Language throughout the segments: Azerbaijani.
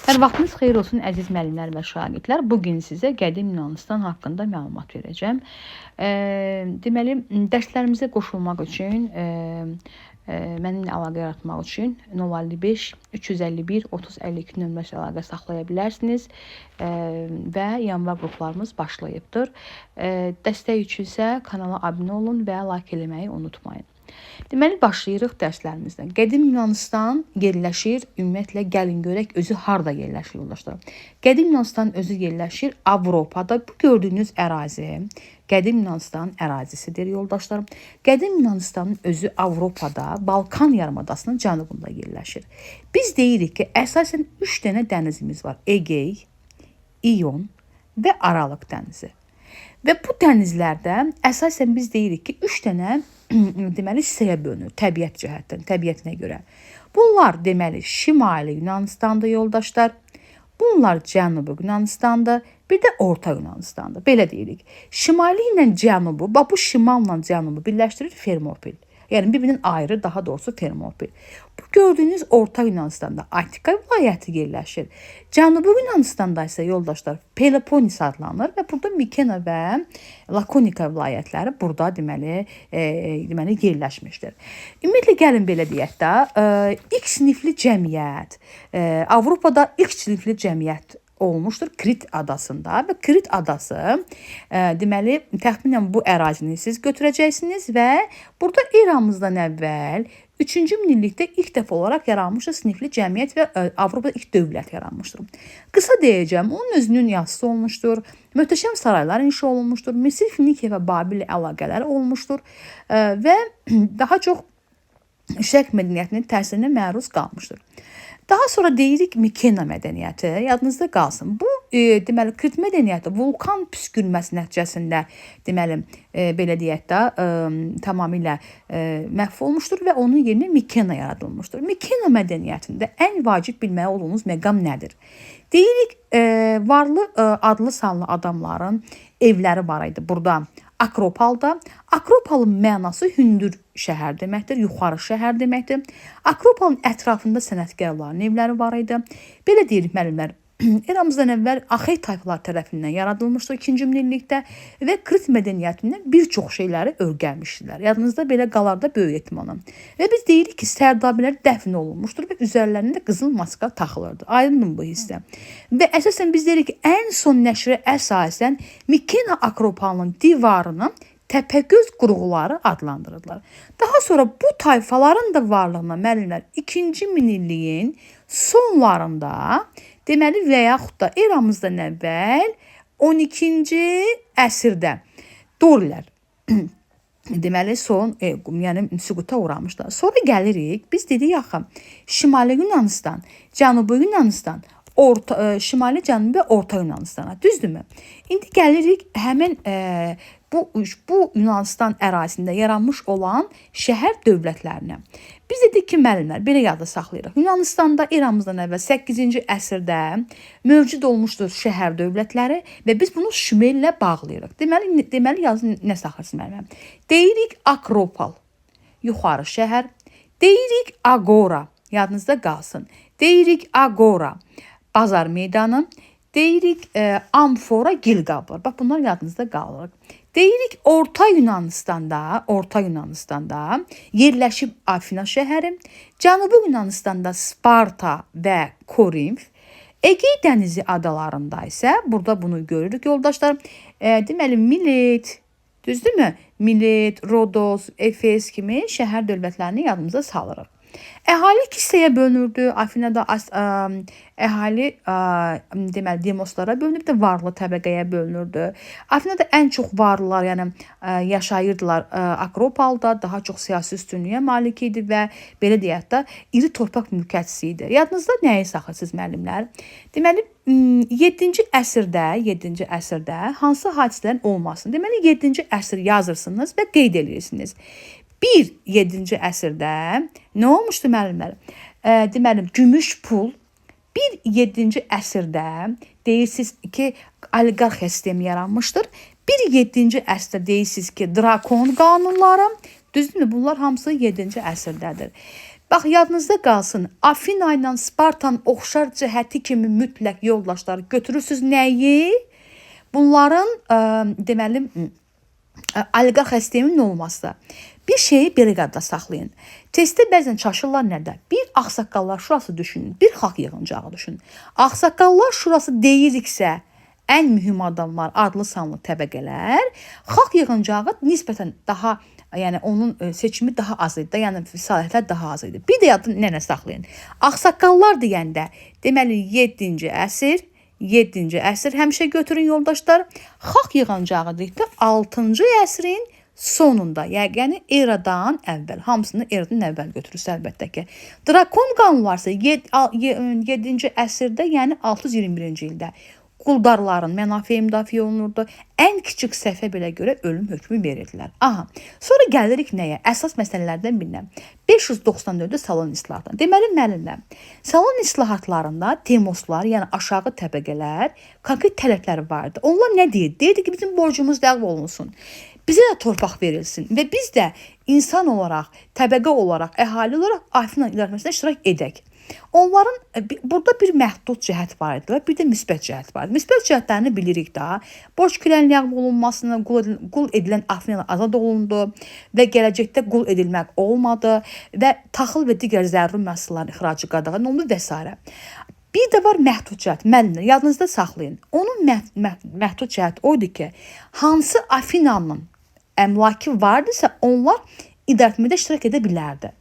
Hər vaxtınız xeyir olsun əziz müəllimlər və şagirdlər. Bugün sizə qədim Yunanıstan haqqında məlumat verəcəm. Deməli, dərslərimizə qoşulmaq üçün, mənimlə əlaqə yaratmaq üçün 055 351 3052 nömrəsi əlaqə saxlaya bilərsiniz və yanvar qruplarımız başlayıbdır. Dəstək üçün isə kanala abunə olun və like eləməyi unutmayın. Deməli, başlayırıq dərslərimizdən. Qədim Yunanistan yerləşir, ümumiyyətlə, gəlin görək, özü harada yerləşir, yoldaşlar? Qədim Yunanistan özü yerləşir Avropada. Bu gördüyünüz ərazi Qədim Yunanistan ərazisidir, yoldaşlarım. Qədim Yunanistanın özü Avropada, Balkan yarımadasının cənubunda yerləşir. Biz deyirik ki, əsasən 3 dənə dənizimiz var. Egey, İyon və Aralıq dənizi. Və bu dənizlərdə əsasən biz deyirik ki, 3 dənə deməli hissəyə bölünür təbiət cəhətdən, təbiətinə görə. Bunlar deməli Şimali Yunanistandır, yoldaşlar. Bunlar Cənubi Yunanistandır, bir də Orta Yunanistandır. Belə deyirik. Şimali ilə Cənubu, bu şimalla Cənubu birləşdirir Fermopil. Yəni bir-birinin ayrı, daha doğrusu Fermopil. Bu gördüyünüz Orta Yunanistanda Attika vilayəti yerləşir. Cənubi Yunanistanda isə yoldaşlar Peloponnes adlanır və burada Mikena və Lakonika vilayətləri burada deməli yerləşmişdir. Ümumiyyətlə gəlin belə deyək də, ilk sinifli cəmiyyət, Avropada ilk sinifli cəmiyyət olmuşdur Krit adasında və Krit adası deməli təxminən bu ərazini siz götürəcəksiniz və burada eramızdan əvvəl 3-cü minillikdə ilk dəfə olaraq yaranmışdır sinifli cəmiyyət və Avropada ilk dövlət yaranmışdır. Qısa deyəcəm, onun özünün yazısı olmuşdur, möhtəşəm saraylar inşa olunmuşdur, Misir, Finikiya və Babil əlaqələri olmuşdur və daha çox şərq mədəniyyətinin təsirinə məruz qalmışdır. Daha sonra deyirik Mikena mədəniyyəti, yadınızda qalsın. Bu deməli Krit mədəniyyəti vulkan püskürməsi nəticəsində deməli belə deyək də tamamilə məhv olmuşdur və onun yerinə Mikena yaradılmışdır. Mikena mədəniyyətində ən vacib bilməli olduğunuz məqam nədir? Deyirik varlı adlı sanlı adamların evləri var idi burada. Akropolda. Akropolun mənası hündür şəhər deməkdir, yuxarı şəhər deməkdir. Akropolun ətrafında sənətkarların evləri var idi. Belə deyirik müəllimlər, eramızdan əvvəl Axey tayfalar tərəfindən yaradılmışdır 2-ci minillikdə və Krit mədəniyyətindən bir çox şeyləri öyrənmişdilər. Yadınızda belə qalar da böyük ehtimalla. Və biz deyirik ki, Sərdabilər dəfn olunmuşdur və üzərlərində qızıl maska taxılırdı. Aydındır bu hissə. Və əsasən biz deyirik ki, ən son nəşrə əsasən Mikena Akropolunun divarını Təpəgöz qurğuları adlandırırlar. Daha sonra bu tayfaların da varlığına müəllimlər 2-ci minilliyin sonlarında deməli və yaxud da eramızdan əvvəl 12-ci əsrdə Dorilər deməli yəni süquta uğramışlar. Sonra gəlirik, biz dedik axı Şimali Yunanistan, Cənubi Yunanistan, Şimali, Cənubi və Orta Yunanistana, düzdürmü? İndi gəlirik həmin bu Yunanistan ərazisində yaranmış olan şəhər dövlətlərinə. Biz dedik ki, müəllimlər, belə yadda saxlayırıq. Yunanistanda eramızdan əvvəl 8-ci əsrdə mövcud olmuşdur şəhər dövlətləri və biz bunu Şumerlə bağlayırıq. Deməli yazın nə saxlasın müəllimlər? Deyirik Akropol, yuxarı şəhər. Deyirik Agora, yadınızda qalsın. Deyirik Agora, bazar meydanı. Deyirik Amfora, Gilqablar. Bax, bunlar yadınızda qalır. Deyirik Orta Yunanistanda yerləşib Afina şəhəri, Cənubi Yunanistanda Sparta və Korinf, Egey dənizi adalarında isə burada bunu görürük yoldaşlar. Deməli Milet, düzdürmü? Milet, Rodos, Efes kimi şəhər dövlətlərini yadımıza salırıq. Əhali iki hissəyə bölünürdü. Afinada əhali deməli demoslara bölünürdü, varlı təbəqəyə bölünürdü. Afinada ən çox varlılar, yəni yaşayırdılar Akropolda, daha çox siyasi üstünlüyə malik idi və belə deyək də iri torpaq mülkiyyətçisi idi. Yadınızda nəyi saxlasınız müəllimlər? Deməli 7-ci əsrdə hansı hadisələrin olmasını, deməli 7-ci əsr yazırsınız və qeyd edirsiniz. 7-ci əsrdə nə olmuşdu müəllimlər? Deməli, gümüş pul 7-ci əsrdə deyirsiniz ki, oliqarxiya sistemi yaranmışdır. 7-ci əsrdə deyirsiniz ki, drakon qanunları, düzdürmü? Bunlar hamısı 7-ci əsrdədir. Bax, yadınızda qalsın, Afina ilə Spartan oxşar cəhəti kimi mütləq yoldaşlar götürürsünüz nəyi? Bunların deməli oliqarx sistemin olması. Bir şeyi belə qadda saxlayın. Testdə bəzən çaşırlar nədə? Bir ağsaqqallar şurası düşünün, bir xalq yığıncağı düşünün. Ağsaqqallar şurası deyiriksə, ən mühüm adamlar, adlı sanlı təbəqələr, xalq yığıncağı nisbətən daha, yəni onun seçimi daha az idi, yəni səlahiyyətlər daha az idi. Bir də yadın nənə saxlayın. Ağsaqqallar deyəndə, deməli 7-ci əsr, 7-ci əsr həmişə götürün yoldaşlar. Xalq yığıncağı deyikdə 6-cı əsrin sonunda, yəni eradan əvvəl, hamısını eradan əvvəl götürürsə əlbəttə ki. Drakon qanunu varsa 7-ci əsrdə, yəni 621-ci ildə quldarların mənafe müdafiə olunurdu. Ən kiçik səhvə belə görə ölüm hökmü verirdilər. Aha. Sonra gəlirik nəyə? Əsas məsələlərdən birinə. 594-də salon islahatları. Deməli müəllimlər, salon islahatlarında temoslar, yəni aşağı təbəqələr konkret tələbləri vardı. Onlar nə deyir? Deyirdi ki, bizim borcumuz ləğv olunsun. Bizə də torpaq verilsin və biz də insan olaraq, təbəqə olaraq, əhali olaraq Afina idarəsində iştirak edək. Onların burada bir məhdud cəhət var idi və bir də müsbət cəhət var idi. Müsbət cəhətlərini bilirik daha. Borc külənin ləğv olunmasını, qul edilən Afinalar azad olundu və gələcəkdə qul edilmək olmadı və taxıl və digər zəruri məhsulların ixracı qadağan olundu və s. Bir də var məhdud cəhət. Müəllimlər, yadınızda saxlayın. Onun məhdud cəhət oydu ki, hansı Afinanın əmlakı vardısa, onlar idarəetmədə iştirak edə bilərdi.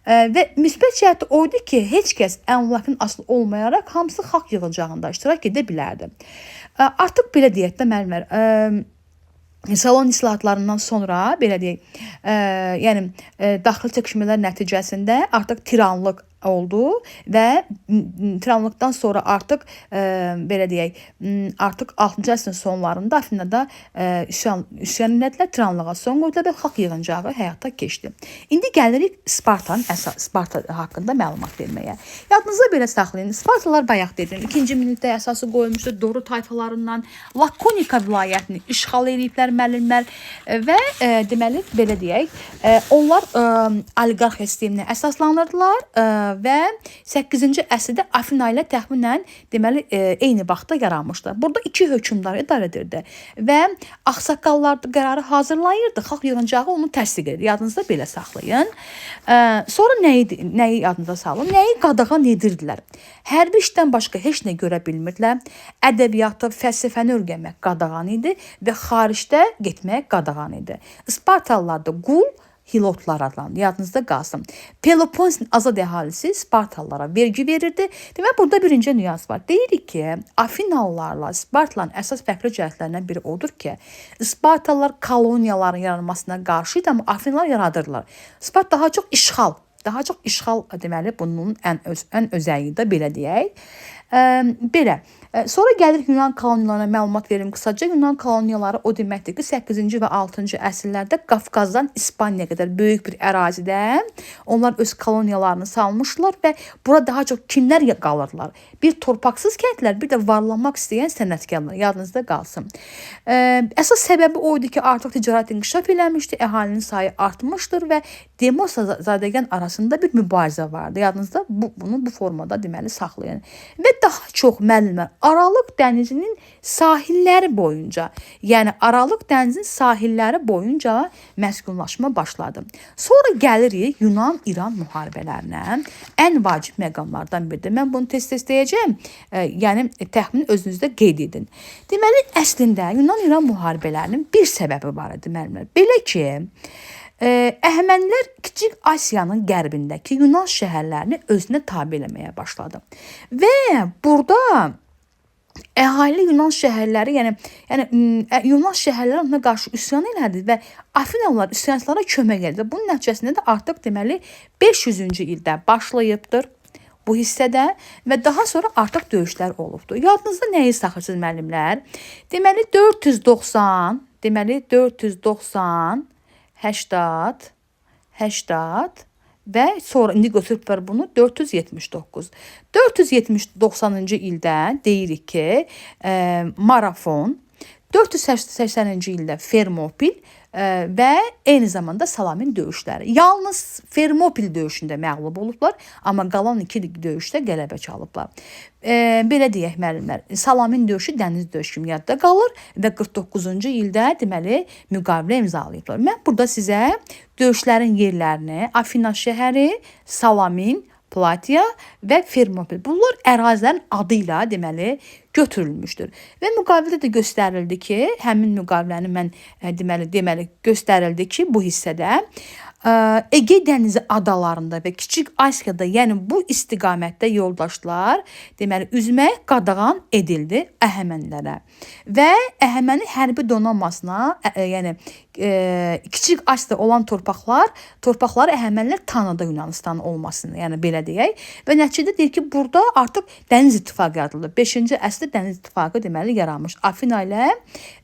Və müsbət cəhəti oydu ki, heç kəs əmlakın asılı olmayaraq hamısı xalq yığıncağında iştirak edə bilərdi. Artıq belə deyək də müəllimlər, salon islahatlarından sonra belə deyək, yəni daxili çəkişmələr nəticəsində artıq tiranlıq oldu və tiranlıqdan sonra artıq belə deyək, artıq 6-cı əsrin sonlarında Afinada üsyançılar tiranlığa son qoydular və xalq yığıncağı həyata keçdi. İndi gəlirik Sparta haqqında məlumat verməyə. Yadınızda belə saxlayın. Spartalılar bayaq dedim, 2-ci minillikdə əsası qoymuşdu. Doru tayfalarından Lakonika vilayətini işğal ediblər müəllimlər və deməli belə deyək, onlar oliqarxiya sisteminə əsaslanırdılar və 8-ci əsrdə Afina ilə təxminən deməli eyni vaxtda yaranmışdı. Burada iki hökmdar idarə edirdi və ağsaqqallar qərarı hazırlayırdı. Xalq yığıncağı onu təsdiq edir. Yadınızda belə saxlayın. Sonra nəyi yadınıza salın? Nəyi qadağan edirdilər? Hərbi işdən başqa heç nə görə bilmirdilər. Ədəbiyyatı, fəlsəfəni öyrənmək qadağan idi və xaricdə getmək qadağan idi. Spartalılar da qul hilotlar adlandı. Yadınızda qalsın. Peloponnesin azad əhalisi Spartalılara vergi verirdi. Demək, burada birinci nüans var. Deyirik ki, Afinalılarla Spartalıların əsas fərqli cəhətlərindən biri odur ki, Spartalılar koloniyaların yaranmasına qarşı idi, amma Afinalılar yaradırlar. Sparta daha çox işğal deməli bunun ən özəyi də belə deyək. Belə. Sonra gəlirik Yunan koloniyalarına məlumat verim qısaca. Yunan koloniyaları o deməkdir ki, 8-ci və 6-cı əsrlərdə Qafqazdan İspaniyaya qədər böyük bir ərazidə onlar öz koloniyalarını salmışlar və bura daha çox kimlər qalırlar? Bir torpaqsız kəndlər, bir də varlanmaq istəyən sənətkarlar. Yadınızda qalsın. Əsas səbəbi oydu ki, artıq ticarət inkişaf eləmişdi, əhalinin sayı artmışdır və Demos zadəgan arasında bir mübarizə vardı. Yadınızda bunu bu formada deməli saxlayın. Və daha çox müəllimlər Aralıq dənizinin sahilləri boyunca, yəni Aralıq dənizinin sahilləri boyunca məskunlaşma başladı. Sonra gəlirik Yunan-İran müharibələrinə. Ən vacib məqamlardan biridir. Mən bunu tez-tez deyəcəm. Yəni təxmin özünüzdə qeyd edin. Deməli, əslində Yunan-İran müharibələrinin bir səbəbi var idi müəllimlər. Belə ki, Əhəmənilər Kiçik Asiyanın qərbindəki Yunan şəhərlərini özünə tabe eləməyə başladı. Və burada əhali Yunan şəhərləri, yəni Yunan şəhərləri ona qarşı üsyan elədi və Afinalılar üsyançılara kömək edir. Bunun nəticəsində də artıq deməli 500-cü ildə başlayıbdır bu hissədə və daha sonra artıq döyüşlər olubdur. Yadınızda nəyi saxlayırsınız müəllimlər? Deməli 490, 80 və sonra indi götürüblər bunu 479. 490-cı ildə deyirik ki, Marafon, 480-ci ildə Fermopil və eyni zamanda Salamin döyüşləri. Yalnız Fermopil döyüşündə məğlub olublar, amma qalan 2 döyüşdə qələbə çalıblar. Belə deyək müəllimlər, Salamin döyüşü dəniz döyüşü kimi yadda qalır və 49-cu ildə deməli müqavilə imzalayıblar. Mən burada sizə döyüşlərin yerlərini, Afina şəhəri, Salamin, Platiya və Fermopil. Bunlar ərazilərin adı ilə deməli götürülmüşdür. Və müqavilədə də göstərildi ki, həmin müqaviləni mən deməli göstərildi ki, bu hissədə Ege dənizi adalarında və Kiçik Asiyada, yəni bu istiqamətdə yoldaşlar deməli üzmək qadağan edildi Əhəmənilərə. Və Əhəməni hərbi donanmasına, yəni Kiçik Asiyada olan torpaqları Əhəmənilər tanıdı Yunanistanın olmasını, yəni belə deyək. Və nəticədə deyir ki, burada artıq dəniz ittifaqı yaradıldı. 5-ci əsrdə dəniz ittifaqı deməli yaranmış. Afina ilə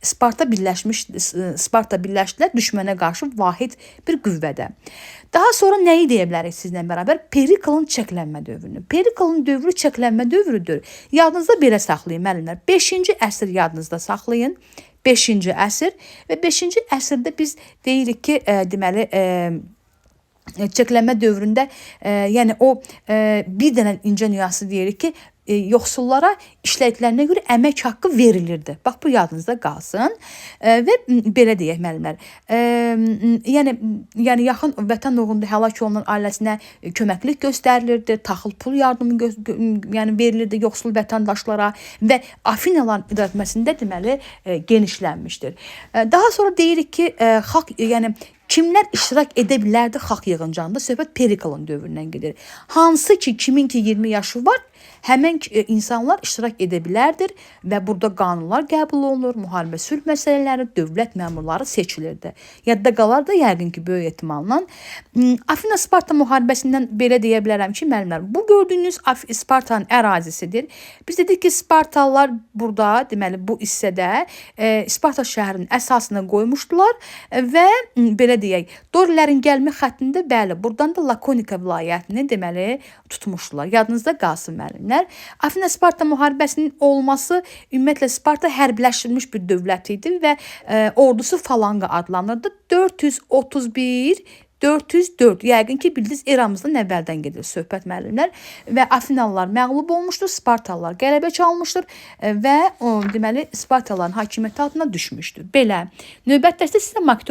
Sparta birləşdilər düşmənə qarşı vahid bir qüvvədə. Daha sonra nəyi deyə bilərik sizlə bərabər? Periklın çəklənmə dövrünü. Periklın dövrü çəklənmə dövrüdür. Yadınızda belə saxlayın müəllimlər. 5-ci əsr yadınızda saxlayın. 5-ci əsr və 5-ci əsrdə biz deyirik ki, deməli çəklənmə dövründə, yəni o bir dənə incə nüansı deyirik ki, yoxsullara işlədiklərinə görə əmək haqqı verilirdi. Bax, bu yadınızda qalsın. Və belə deyək müəllimlər, yəni yaxın vətən uğrunda həlak olunan ailəsinə köməklik göstərilirdi, taxıl pul yardımı yəni verilirdi yoxsul vətəndaşlara və Afinaların idarəetməsində deməli genişlənmişdir. Daha sonra deyirik ki, xalq, yəni kimlər iştirak edə bilərdi xalq yığıncağında? Söhbət Periklın dövründən gedir. Hansı ki, kimin ki 20 yaşı var, həmən insanlar iştirak edə bilərdir və burada qanunlar qəbul olunur, müharibə sülh məsələləri, dövlət məmurları seçilirdi. Yadda qalar da yəqin ki, böyük ehtimalla. Afina-Sparta müharibəsindən belə deyə bilərəm ki, müəllimlər, bu gördüyünüz Spartanın ərazisidir. Biz dedik ki, Spartalılar burada, deməli bu hissədə Sparta şəhərinin əsasını qoymuşdular və belə deyək, Dorilərin gəlmə xəttində bəli, buradan da Lakonika vilayətini deməli tutmuşdular. Yadınızda qalsın müəllimlər. Afina-Sparta müharibəsinin olması ümumiyyətlə Sparta hərbiləşdirilmiş bir dövlət idi və ordusu Falanga adlanırdı. 404, yəqin ki, bildiniz, eramızdan əvvəldən gedir söhbət müəllimlər və Afinalılar məğlub olmuşdur, Spartalılar qələbə çalmışdır və deməli Spartalıların hakimiyyəti altına düşmüşdür. Belə, növbətdə sizə maktub